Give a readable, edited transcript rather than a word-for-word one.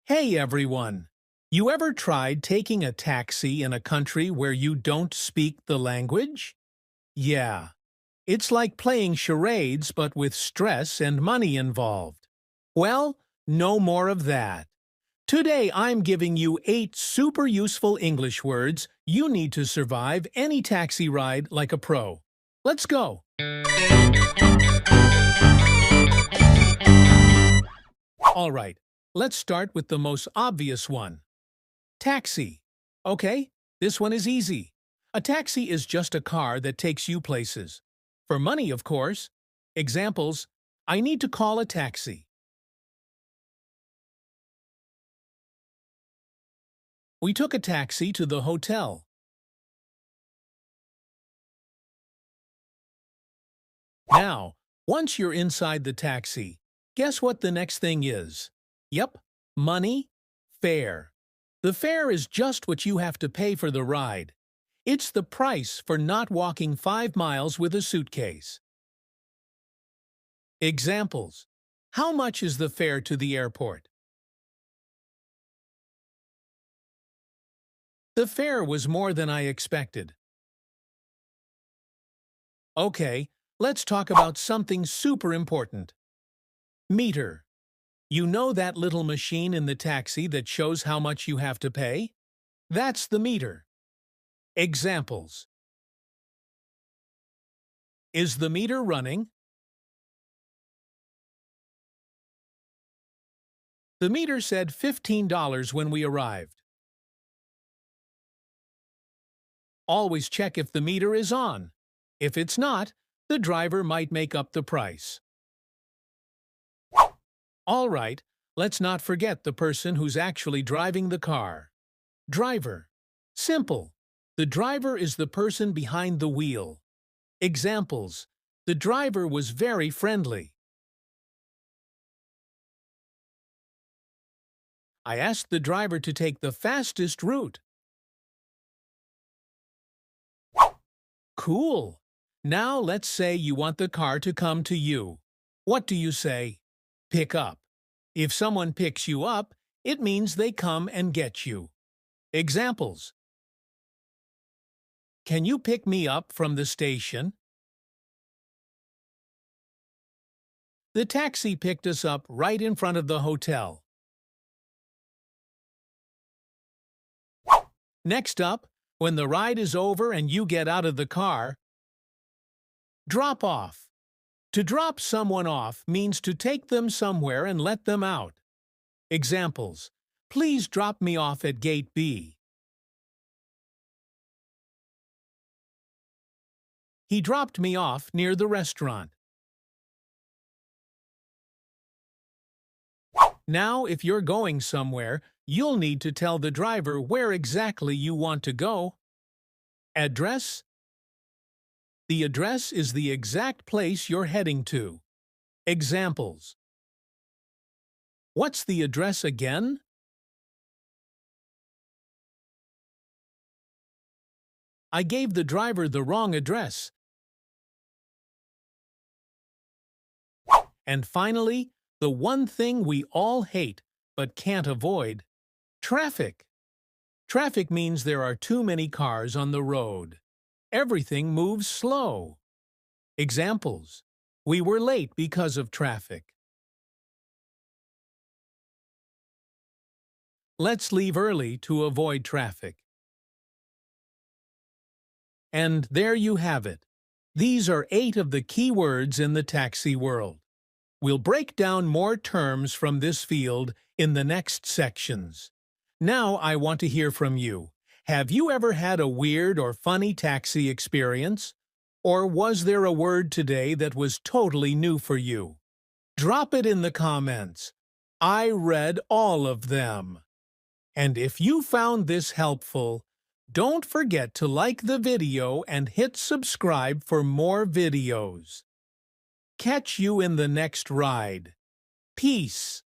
Hey everyone! You ever tried taking a taxi in a country where you don't speak the language? Yeah, it's like playing charades but with stress and money involved. Well, no more of that. Today I'm giving you 8 super useful English words you need to survive any taxi ride like a pro. Let's go! Alright, let's start with the most obvious one. Taxi. Okay, this one is easy. A taxi is just a car that takes you places. For money, of course. Examples: I need to call a taxi. We took a taxi to the hotel. Now, once you're inside the taxi, guess what the next thing is? Yep, money, fare. The fare is just what you have to pay for the ride. It's the price for not walking 5 miles with a suitcase. Examples: how much is the fare to the airport? The fare was more than I expected. Okay, let's talk about something super important. Meter. You know that little machine in the taxi that shows how much you have to pay? That's the meter. Examples: is the meter running? The meter said $15 when we arrived. Always check if the meter is on. If it's not, the driver might make up the price. All right, let's not forget the person who's actually driving the car. Driver. Simple. The driver is the person behind the wheel. Examples: the driver was very friendly. I asked the driver to take the fastest route. Cool! Now let's say you want the car to come to you. What do you say? Pick up. If someone picks you up, it means they come and get you. Examples: can you pick me up from the station? The taxi picked us up right in front of the hotel. Next up, when the ride is over and you get out of the car, drop off. To drop someone off means to take them somewhere and let them out. Examples: please drop me off at gate B. He dropped me off near the restaurant. Now, if you're going somewhere, you'll need to tell the driver where exactly you want to go. Address. The address is the exact place you're heading to. Examples: what's the address again? I gave the driver the wrong address. And finally, the one thing we all hate but can't avoid: traffic. Traffic means there are too many cars on the road. Everything moves slow. Examples: we were late because of traffic. Let's leave early to avoid traffic. And there you have it. These are 8 of the key words in the taxi world. We'll break down more terms from this field in the next sections. Now I want to hear from you. Have you ever had a weird or funny taxi experience? Or was there a word today that was totally new for you? Drop it in the comments. I read all of them. And if you found this helpful, don't forget to like the video and hit subscribe for more videos. Catch you in the next ride. Peace.